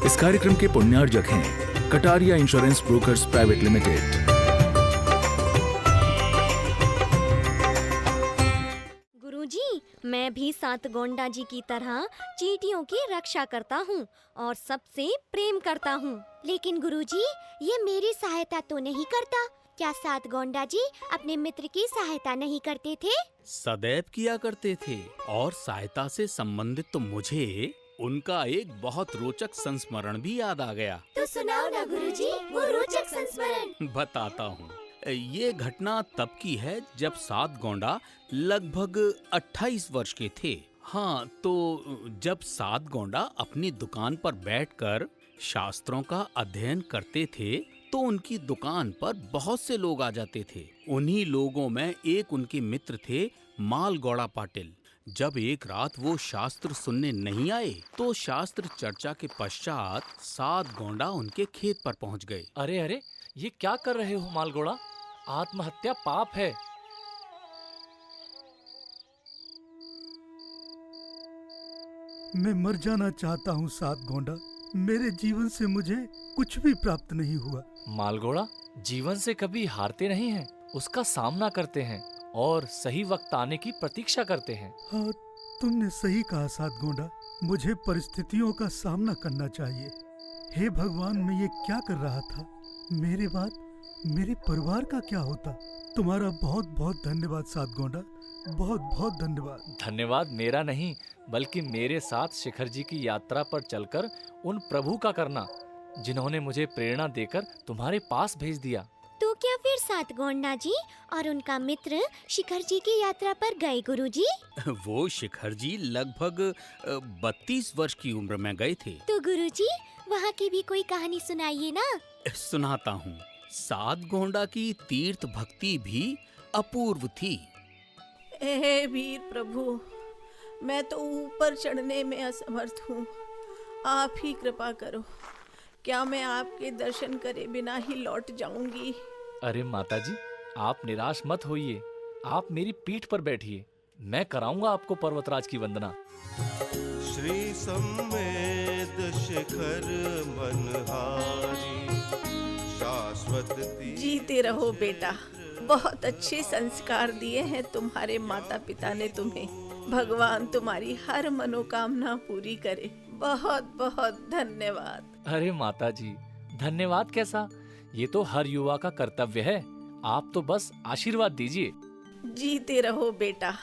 इस कार्यक्रम के पुण्यार्जक हैं Kataria insurance brokers private limited. गुरुजी, मैं भी सात गोंडा जी की तरह चींटियों की रक्षा करता हूँ और सबसे प्रेम करता हूँ। लेकिन गुरुजी, ये मेरी सहायता तो नहीं करता। क्या सात गोंडा जी अपने मित्र की सहायता नहीं करते थे? सदैव किया करते थे। और सहायता से संबंधित तो मुझे उनका एक बहुत रोचक संस्मरण भी याद आ गया। तो सुनाओ ना गुरुजी, वो रोचक संस्मरण। बताता हूँ। ये घटना तब की है जब सात गोंडा लगभग 28 वर्ष के थे। हाँ, तो जब सात गोंडा अपनी दुकान पर बैठकर शास्त्रों का अध्ययन करते थे तो उनकी दुकान पर बहुत से लोग आ जाते थे। उन्हीं लोगों में एक उनके मित्र थे मालगौड़ा पाटिल। जब एक रात वो शास्त्र सुनने नहीं आए तो शास्त्र चर्चा के पश्चात सात गोंडा उनके खेत पर पहुंच गए। अरे अरे, ये क्या कर रहे हो मालगोड़ा? आत्महत्या पाप है। मैं मर जाना चाहता हूँ सात गोंडा। मेरे जीवन से मुझे कुछ भी प्राप्त नहीं हुआ। मालगोड़ा, जीवन से कभी हारते नहीं हैं, उसका सामना करते हैं और सही वक्त आने की प्रतीक्षा करते हैं। हाँ, तुमने सही कहा सात गोंडा। मुझे परिस्थितियों का सामना करना चाहिए। हे भगवान, मैं ये क्या कर रहा था? मेरे बाद मेरे परिवार का क्या होता? तुम्हारा बहुत बहुत धन्यवाद सात गोंडा, बहुत बहुत धन्यवाद। धन्यवाद मेरा नहीं, बल्कि मेरे साथ शिखर जी की यात्रा पर चलकर उन प्रभु का करना, जिन्होंने मुझे प्रेरणा देकर तुम्हारे पास भेज दिया। तो क्या फिर सात गोंडा जी और उनका मित्र शिखर जी की यात्रा पर गए गुरुजी? वो शिखर जी लगभग 32 वर्ष की उम्र में गए थे। तो गुरुजी, वहाँ की भी कोई कहानी सुनाइए ना। सुनाता हूँ। सात गोंडा की तीर्थ भक्ति भी अपूर्व थी। हे वीर प्रभु, मैं तो ऊपर चढ़ने में असमर्थ हूँ। आप ही कृपा करो। क्या मैं आपके दर्शन करे बिना ही लौट जाऊंगी? अरे माताजी, आप निराश मत होइए। आप मेरी पीठ पर बैठिए, मैं कराऊंगा आपको पर्वतराज की वंदना। श्री संवेद शिखर मनहारी शाश्वत। जीते रहो बेटा, बहुत अच्छे संस्कार दिए हैं तुम्हारे माता पिता ने तुम्हें। भगवान तुम्हारी हर मनोकामना पूरी करे। बहुत बहुत धन्यवाद। अरे माताजी, धन्यवाद कैसा? ये तो हर युवा का कर्तव्य है। आप तो बस आशीर्वाद दीजिए। जीते रहो बेटा।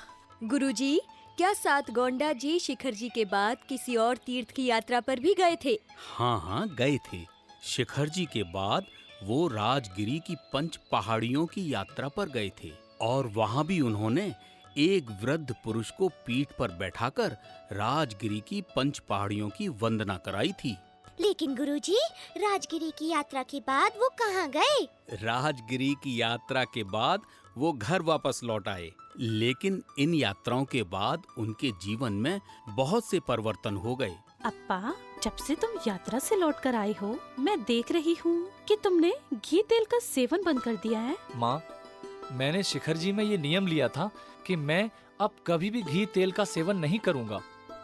गुरुजी, क्या सात गोंडा जी शिखर जी के बाद किसी और तीर्थ की यात्रा पर भी गए थे? हाँ हाँ, गए थे। शिखर जी के बाद वो राजगिरी की 5 पहाड़ियों की यात्रा पर गए थे और वहाँ भी उन्होंने एक वृद्ध पुरुष को पीठ पर बैठाकर राजगिरी की 5 पहाड़ियों की वंदना कराई थी। लेकिन गुरुजी, राजगिरी की यात्रा के बाद वो कहाँ गए? राजगिरी की यात्रा के बाद वो घर वापस लौट आए। लेकिन इन यात्राओं के बाद उनके जीवन में बहुत से परिवर्तन हो गए। अप्पा, जब से तुम यात्रा से लौट कर आए हो, मैं देख रही हूँ कि तुमने घी तेल का सेवन बंद कर दिया है। माँ, मैंने शिखर जी में ये नियम लिया था कि मैं अब कभी भी घी तेल का सेवन नहीं करूँगा।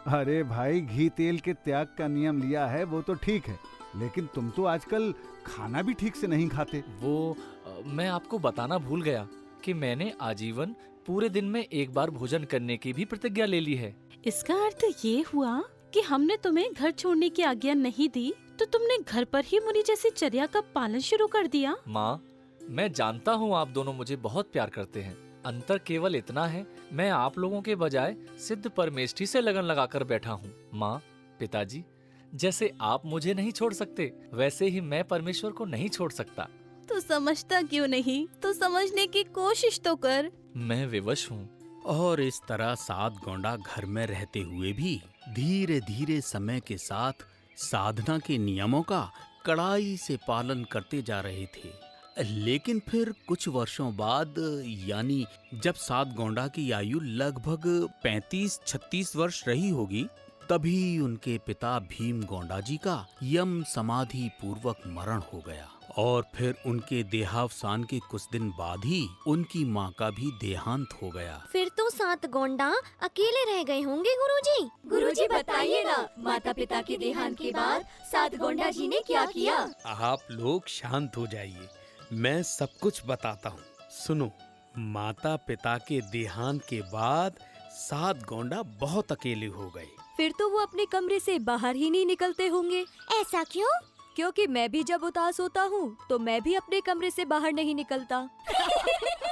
अरे भाई, घी तेल के त्याग का नियम लिया है वो तो ठीक है, लेकिन तुम तो आजकल खाना भी ठीक से नहीं खाते। मैं आपको बताना भूल गया कि मैंने आजीवन पूरे दिन में एक बार भोजन करने की भी प्रतिज्ञा ले ली है। इसका अर्थ ये हुआ कि हमने तुम्हें घर छोड़ने की आज्ञा नहीं दी, तो तुमने घर पर ही मुनि जैसी चर्या का पालन शुरू कर दिया। माँ, मैं जानता हूँ आप दोनों मुझे बहुत प्यार करते हैं। अंतर केवल इतना है, मैं आप लोगों के बजाय सिद्ध परमेष्ठी से लगन लगाकर बैठा हूँ। माँ, पिताजी, जैसे आप मुझे नहीं छोड़ सकते, वैसे ही मैं परमेश्वर को नहीं छोड़ सकता। तो समझता क्यों नहीं? तो समझने की कोशिश तो कर। मैं विवश हूँ। और इस तरह सात गोंडा घर में रहते हुए भी धीरे धीरे समय के साथ साधना के नियमों का कड़ाई से पालन करते जा रहे थे। लेकिन फिर कुछ वर्षों बाद, यानी जब सात गोंडा की आयु लगभग 35-36 वर्ष रही होगी, तभी उनके पिता भीम गोंडा जी का यम समाधि पूर्वक मरण हो गया और फिर उनके देहावसान के कुछ दिन बाद ही उनकी माँ का भी देहांत हो गया। फिर तो 7 गोंडा अकेले रह गए होंगे गुरुजी। गुरुजी बताइए ना, माता पिता के देहांत के बाद 7 गोंडा जी ने क्या किया? आप लोग शांत हो जाइए, मैं सब कुछ बताता हूँ। सुनो, माता पिता के देहांत के बाद 7 गोंडा बहुत अकेले हो गए। फिर तो वो अपने कमरे से बाहर ही नहीं निकलते होंगे। ऐसा क्यों? क्योंकि मैं भी जब उदास होता हूँ तो मैं भी अपने कमरे से बाहर नहीं निकलता।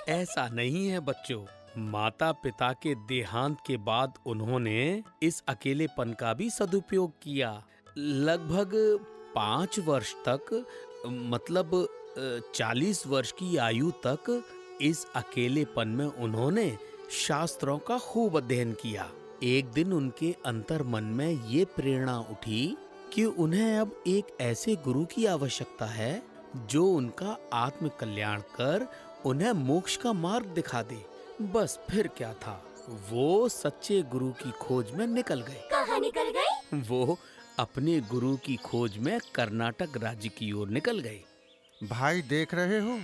ऐसा नहीं है बच्चों, माता पिता के देहांत के बाद उन्होंने इस अकेलेपन का भी सदुपयोग किया। लगभग 5 वर्ष तक, मतलब 40 वर्ष की आयु तक इस अकेलेपन में उन्होंने शास्त्रों का खूब अध्ययन किया। एक दिन उनके अंतर मन में ये प्रेरणा उठी कि उन्हें अब एक ऐसे गुरु की आवश्यकता है जो उनका आत्म कल्याण कर उन्हें मोक्ष का मार्ग दिखा दे। बस फिर क्या था, वो सच्चे गुरु की खोज में निकल गए। कहाँ निकल गए? वो अपने गुरु की खोज में कर्नाटक राज्य की ओर निकल गए। भाई देख रहे हो,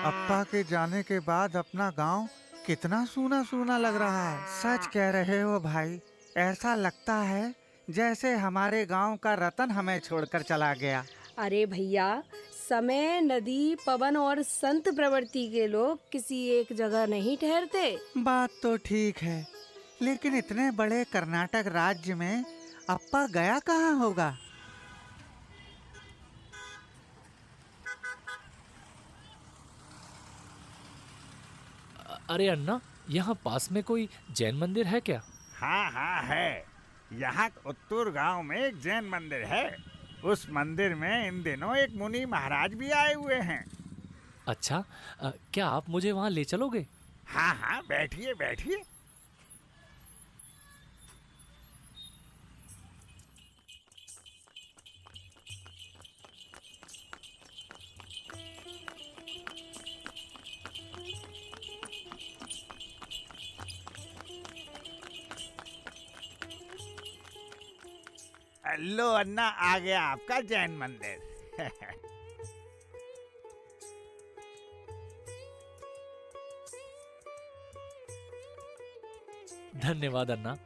अप्पा के जाने के बाद अपना गांव कितना सूना सूना लग रहा है। सच कह रहे हो भाई, ऐसा लगता है जैसे हमारे गांव का रतन हमें छोड़कर चला गया। अरे भैया, समय, नदी, पवन और संत प्रवृत्ति के लोग किसी एक जगह नहीं ठहरते। बात तो ठीक है, लेकिन इतने बड़े कर्नाटक राज्य में अप्पा गया कहाँ होगा? अरे अन्ना, यहाँ पास में कोई जैन मंदिर है क्या? हाँ हाँ है, यहाँ उत्तूर गांव में एक जैन मंदिर है। उस मंदिर में इन दिनों एक मुनि महाराज भी आए हुए हैं। अच्छा, क्या आप मुझे वहाँ ले चलोगे? हाँ हाँ, बैठिए बैठिए। लो अन्ना, आ गया आपका जैन मंदिर। धन्यवाद अन्ना।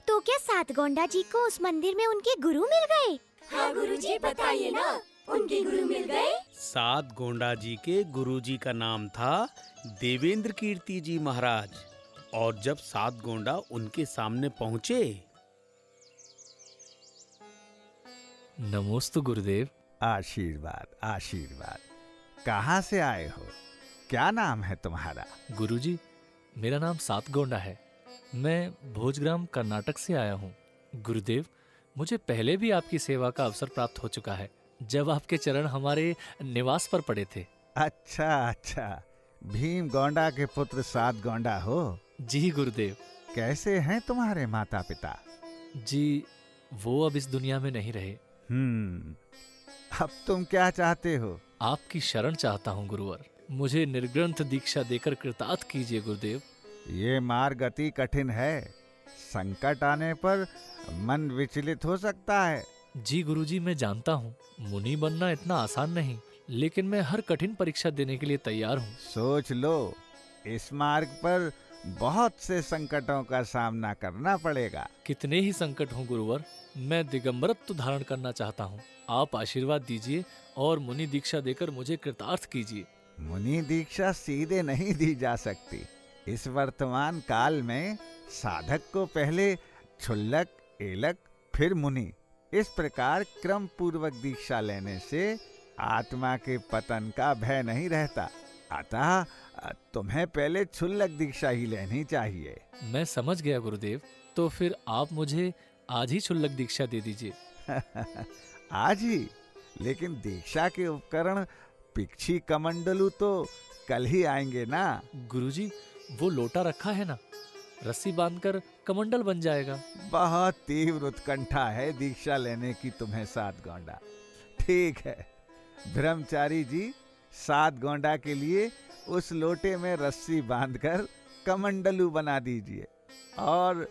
तो क्या 7 गोंडा जी को उस मंदिर में उनके गुरु मिल गए? हाँ गुरुजी, बताइए ना, उनके गुरु मिल गए? 7 गोंडा जी के गुरुजी का नाम था देवेंद्र कीर्ति जी महाराज। और जब 7 गोंडा उनके सामने पहुँचे। नमोस्तु गुरुदेव। आशीर्वाद आशीर्वाद। कहाँ से आए हो? क्या नाम है तुम्हारा? गुरुजी, मेरा नाम 7 गोंडा है। मैं भोजग्राम कर्नाटक से आया हूँ। गुरुदेव, मुझे पहले भी आपकी सेवा का अवसर प्राप्त हो चुका है, जब आपके चरण हमारे निवास पर पड़े थे। अच्छा अच्छा, भीम गोंडा के पुत्र 7 गोंडा हो? जी गुरुदेव। कैसे हैं तुम्हारे माता पिता? जी, वो अब इस दुनिया में नहीं रहे। अब तुम क्या चाहते हो? आपकी शरण चाहता हूँ गुरुवर। मुझे निर्ग्रंथ दीक्षा देकर कृतार्थ कीजिए गुरुदेव। ये मार्ग अति कठिन है। संकट आने पर मन विचलित हो सकता है। जी गुरुजी, मैं जानता हूँ मुनि बनना इतना आसान नहीं, लेकिन मैं हर कठिन परीक्षा देने के लिए तैयार हूँ। सोच लो, इस मार्ग पर बहुत से संकटों का सामना करना पड़ेगा। कितने ही संकट हों गुरुवर, मैं दिगंबरत्व धारण करना चाहता हूँ। आप आशीर्वाद दीजिए और मुनि दीक्षा देकर मुझे कृतार्थ कीजिए। मुनि दीक्षा सीधे नहीं दी जा सकती। इस वर्तमान काल में साधक को पहले क्षुल्लक, एलक, फिर मुनि, इस प्रकार क्रम पूर्वक दीक्षा लेने से आत्मा के पतन का भय नहीं रहता। अतः तुम्हें पहले क्षुल्लक दीक्षा ही लेनी चाहिए। मैं समझ गया गुरुदेव। तो फिर आप मुझे आज ही क्षुल्लक दीक्षा दे दीजिए। आज ही? लेकिन दीक्षा के उपकरण पिक्षी कमंडलू तो कल ही आएंगे ना। गुरुजी, वो लोटा रखा है ना, रस्सी बांधकर कमंडल बन जाएगा। बहुत तीव्र उत्कंठा है दीक्षा लेने की तुम्हें 7 गोंडा। ठीक है। ब्रह्मचारी जी, 7 गोंडा के लिए उस लोटे में रस्सी बांधकर कमंडलू बना दीजिए और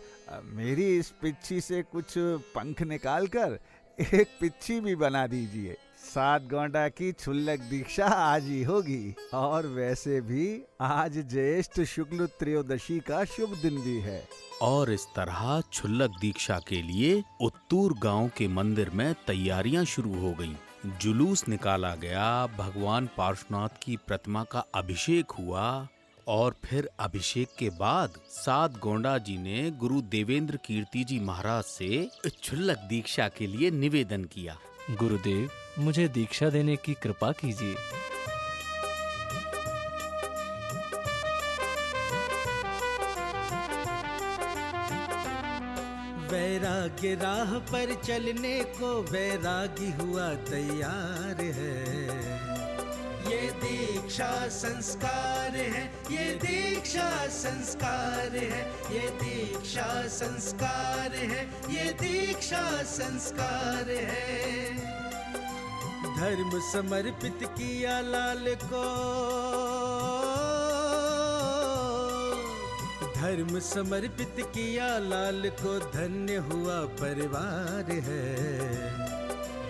मेरी इस पिच्छी से कुछ पंख निकालकर एक पिच्छी भी बना दीजिए। 7 गोंडा की क्षुल्लक दीक्षा आज ही होगी और वैसे भी आज ज्येष्ठ शुक्ल त्रयोदशी का शुभ दिन भी है। और इस तरह क्षुल्लक दीक्षा के लिए उत्तूर गांव के मंदिर में तैयारियां शुरू हो गईं। जुलूस निकाला गया, भगवान पार्श्वनाथ की प्रतिमा का अभिषेक हुआ और फिर अभिषेक के बाद 7 गोंडा जी ने गुरु देवेंद्र कीर्ति जी महाराज से क्षुल्लक दीक्षा के लिए निवेदन किया। गुरुदेव, मुझे दीक्षा देने की कृपा कीजिए। वैराग्य राह पर चलने को वैरागी हुआ तैयार है। ये दीक्षा संस्कार है, ये दीक्षा संस्कार है, ये दीक्षा संस्कार है, ये दीक्षा संस्कार है। धर्म समर्पित किया लाल को, धर्म समर्पित किया लाल को, धन्य हुआ परिवार है।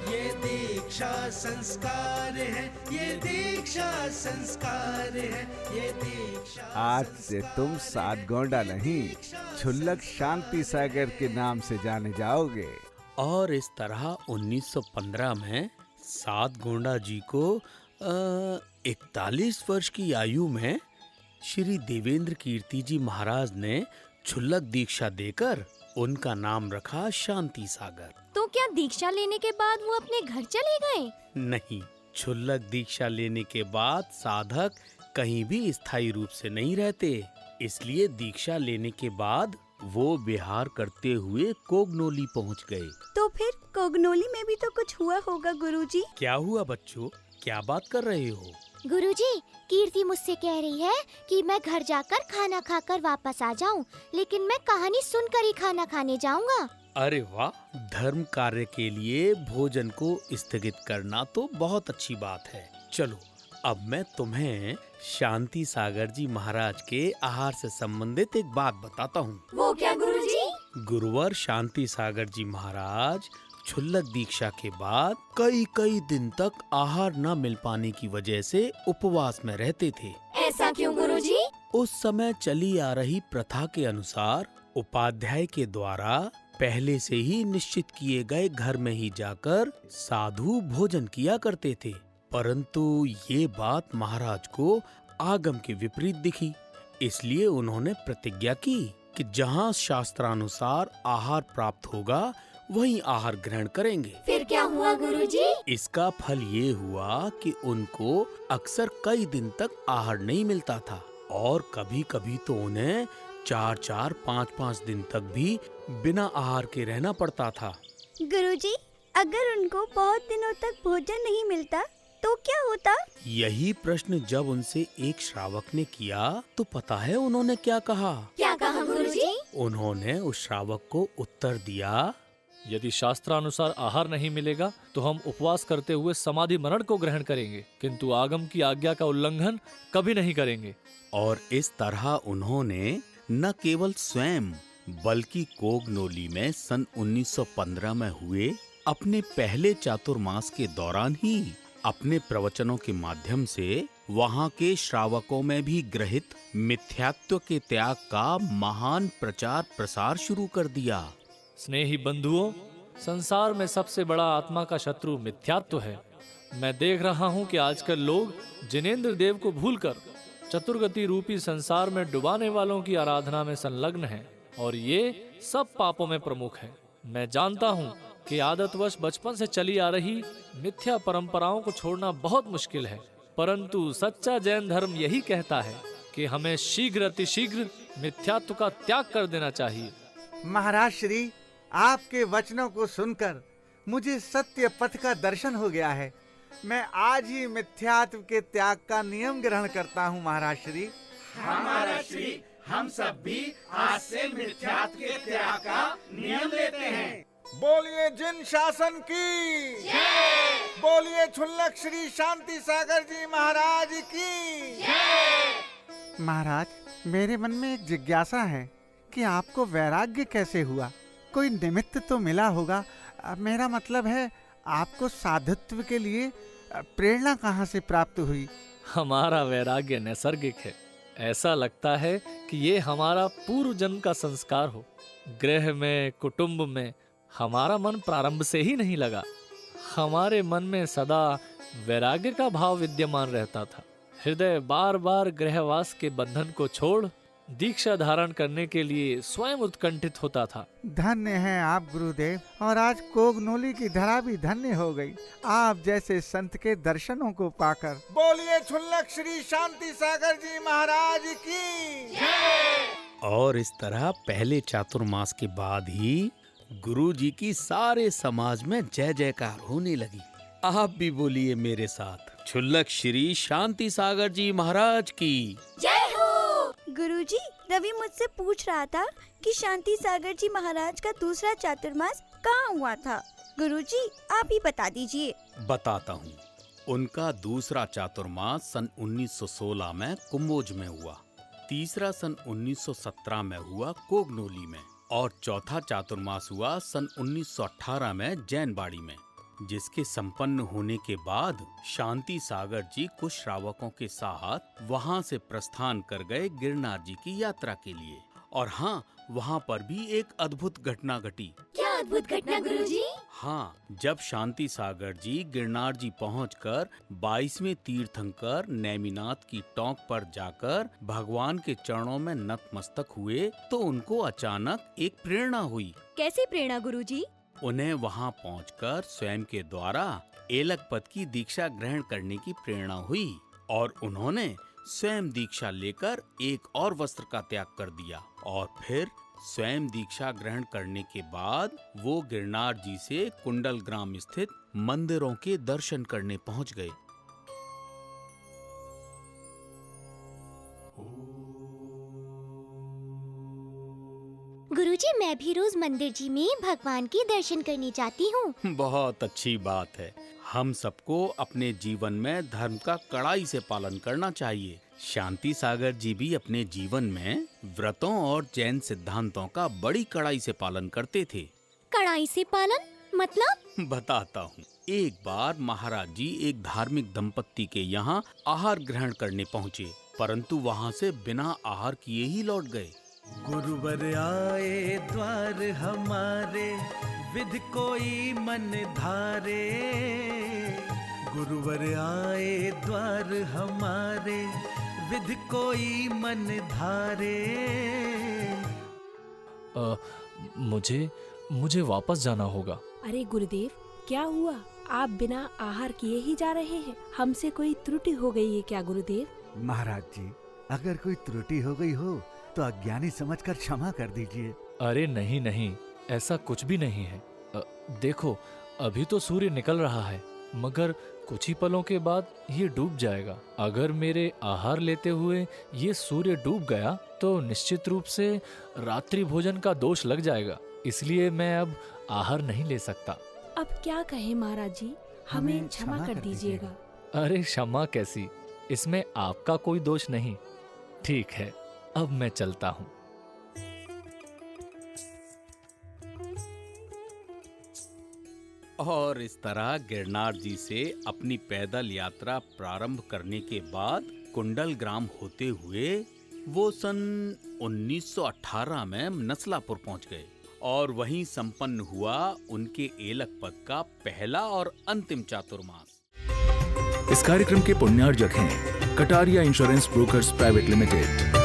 ये दीक्षा संस्कार है, ये दीक्षा संस्कार है, ये दीक्षा। आज से तुम 7 गोंडा नहीं, क्षुल्लक शांति सागर के नाम से जाने जाओगे। और इस तरह 1915 में 7 गोंडा जी को 41 वर्ष की आयु में श्री देवेंद्र कीर्ति जी महाराज ने क्षुल्लक दीक्षा देकर उनका नाम रखा शांति सागर। तो क्या दीक्षा लेने के बाद वो अपने घर चले गए? नहीं, क्षुल्लक दीक्षा लेने के बाद साधक कहीं भी स्थायी रूप से नहीं रहते, इसलिए दीक्षा लेने के बाद वो विहार करते हुए कोगनोली पहुंच गए। तो फिर कोगनोली में भी तो कुछ हुआ होगा गुरुजी? क्या हुआ बच्चों, क्या बात कर रहे हो? गुरुजी, कीर्ति मुझसे कह रही है कि मैं घर जाकर खाना खाकर वापस आ जाऊं, लेकिन मैं कहानी सुनकर ही खाना खाने जाऊंगा। अरे वाह, धर्म कार्य के लिए भोजन को स्थगित करना तो बहुत अच्छी बात है। चलो, अब मैं तुम्हें शांति सागर जी महाराज के आहार से संबंधित एक बात बताता हूँ। वो क्या गुरुजी? गुरुवर शांति सागर जी महाराज क्षुल्लक दीक्षा के बाद कई दिन तक आहार न मिल पाने की वजह से उपवास में रहते थे। ऐसा क्यों गुरुजी? उस समय चली आ रही प्रथा के अनुसार उपाध्याय के द्वारा पहले से ही निश्चित किए गए घर में ही जाकर साधु भोजन किया करते थे, परंतु ये बात महाराज को आगम के विपरीत दिखी। इसलिए उन्होंने प्रतिज्ञा की कि जहाँ शास्त्रानुसार आहार प्राप्त होगा वहीं आहार ग्रहण करेंगे। फिर क्या हुआ गुरुजी? इसका फल ये हुआ कि उनको अक्सर कई दिन तक आहार नहीं मिलता था और कभी-कभी तो उन्हें 4-4, 5-5 दिन तक भी बिना आहार के रहना पड़ता था। गुरुजी, अगर उनको बहुत दिनों तक भोजन नहीं मिलता तो क्या होता? यही प्रश्न जब उनसे एक श्रावक ने किया तो पता है उन्होंने क्या कहा? क्या कहा गुरुजी? उन्होंने उस श्रावक को उत्तर दिया, यदि शास्त्रानुसार आहार नहीं मिलेगा तो हम उपवास करते हुए समाधि मरण को ग्रहण करेंगे, किंतु आगम की आज्ञा का उल्लंघन कभी नहीं करेंगे। और इस तरह उन्होंने न केवल स्वयं बल्कि कोगनोली में सन 1915 में हुए अपने पहले चातुर्मास के दौरान ही अपने प्रवचनों के माध्यम से वहाँ के श्रावकों में भी ग्रहित मिथ्यात्व के त्याग का महान प्रचार प्रसार शुरू कर दिया। स्नेही बंधुओं, संसार में सबसे बड़ा आत्मा का शत्रु मिथ्यात्व है। मैं देख रहा हूँ कि आजकल लोग जिनेंद्र देव को भूलकर चतुर्गति रूपी संसार में डुबाने वालों की आराधना में संलग्न हैं और ये सब पापों में प्रमुख है। मैं जानता हूँ कि आदतवश बचपन से चली आ रही मिथ्या परंपराओं को छोड़ना बहुत मुश्किल है, परंतु सच्चा जैन धर्म यही कहता है कि हमें शीघ्र अतिशीघ्र मिथ्यात्व का त्याग कर देना चाहिए। महाराज श्री, आपके वचनों को सुनकर मुझे सत्य पथ का दर्शन हो गया है। मैं आज ही मिथ्यात्व के त्याग का नियम ग्रहण करता हूँ महाराज श्री। महाराज श्री, हम सब भी आज से मिथ्यात्व के त्याग का नियम लेते हैं। बोलिए जिन शासन की जय। बोलिए छुल्लक श्री शांति सागर जी महाराज की जय। महाराज, मेरे मन में एक जिज्ञासा है कि आपको वैराग्य कैसे हुआ? कोई निमित्त तो मिला होगा। मेरा मतलब है, आपको साधुत्व के लिए प्रेरणा कहाँ से प्राप्त हुई? हमारा वैराग्य नैसर्गिक है। ऐसा लगता है कि ये हमारा पूर्व जन्म का संस्कार हो। गृह में, कुटुंब में हमारा मन प्रारंभ से ही नहीं लगा। हमारे मन में सदा वैराग्य का भाव विद्यमान रहता था। हृदय बार बार गृहवास के बंधन को छोड़ दीक्षा धारण करने के लिए स्वयं उत्कंठित होता था। धन्य हैं आप गुरुदेव, और आज कोगनोली की धरा भी धन्य हो गई आप जैसे संत के दर्शनों को पाकर। बोलिए छुल्लक श्री शांति सागर जी महाराज की जय। और इस तरह पहले चातुर्मास के बाद ही गुरु जी की सारे समाज में जय जयकार होने लगी। आप भी बोलिए मेरे साथ, छुल्लक श्री शांति सागर जी महाराज की जय हो। गुरुजी, रवि मुझसे पूछ रहा था कि शांति सागर जी महाराज का दूसरा चातुर्मास कहाँ हुआ था। गुरुजी, आप ही बता दीजिए। बताता हूँ। उनका दूसरा चातुर्मास सन 1916 में कुंभोज में हुआ, तीसरा सन 1917 में हुआ कोगनोली में, और चौथा चातुर्मास हुआ सन 1918 में जैनबाड़ी में, जिसके संपन्न होने के बाद शांति सागर जी कुछ श्रावकों के साथ वहां से प्रस्थान कर गए गिरनार जी की यात्रा के लिए। और हाँ, वहाँ पर भी एक अद्भुत घटना घटी। क्या अद्भुत घटना गुरुजी? हाँ, जब शांति सागर जी गिरनार जी पहुंचकर 22वें तीर्थंकर नेमिनाथ की टोंक पर जाकर भगवान के चरणों में नतमस्तक हुए तो उनको अचानक एक प्रेरणा हुई। कैसी प्रेरणा गुरुजी? उन्हें वहां पहुंचकर स्वयं के द्वारा एलक पद की दीक्षा ग्रहण करने की प्रेरणा हुई, और उन्होंने स्वयं दीक्षा लेकर एक और वस्त्र का त्याग कर दिया, और फिर स्वयं दीक्षा ग्रहण करने के बाद वो गिरनार जी से कुंडल ग्राम स्थित मंदिरों के दर्शन करने पहुंच गए। गुरुजी, मैं भी रोज मंदिर जी में भगवान के दर्शन करने जाती हूँ। बहुत अच्छी बात है। हम सबको अपने जीवन में धर्म का कड़ाई से पालन करना चाहिए। शांति सागर जी भी अपने जीवन में व्रतों और जैन सिद्धांतों का बड़ी कड़ाई से पालन करते थे। कड़ाई से पालन मतलब? बताता हूँ। एक बार महाराज जी एक धार्मिक दंपत्ति के यहाँ आहार ग्रहण करने पहुँचे, परंतु वहाँ से बिना आहार किए ही लौट गए। गुरुवर आए द्वार हमारे, विधि कोई मन धारे। गुरुवर आए द्वार हमारे, विधि कोई मन धारे। मुझे वापस जाना होगा। अरे गुरुदेव, क्या हुआ? आप बिना आहार किए ही जा रहे हैं। हमसे कोई त्रुटि हो गई है क्या गुरुदेव? महाराज जी, अगर कोई त्रुटि हो गई हो तो अज्ञानी समझकर क्षमा कर दीजिए। अरे नहीं नहीं, ऐसा कुछ भी नहीं है। देखो, अभी तो सूर्य निकल रहा है, मगर कुछ ही पलों के बाद ये डूब जाएगा। अगर मेरे आहार लेते हुए ये सूर्य डूब गया तो निश्चित रूप से रात्रि भोजन का दोष लग जाएगा। इसलिए मैं अब आहार नहीं ले सकता। अब क्या कहें महाराज जी, हमें क्षमा कर दीजिएगा। अरे क्षमा कैसी, इसमें आपका कोई दोष नहीं। ठीक है, अब मैं चलता हूँ। और इस तरह गिरनार जी से अपनी पैदल यात्रा प्रारंभ करने के बाद कुंडल ग्राम होते हुए वो सन 1918 में नसलापुर पहुंच गए, और वहीं संपन्न हुआ उनके एलक पद का पहला और अंतिम चातुर्मास। इस कार्यक्रम के पुण्यार्जक हैं Kataria insurance brokers private limited.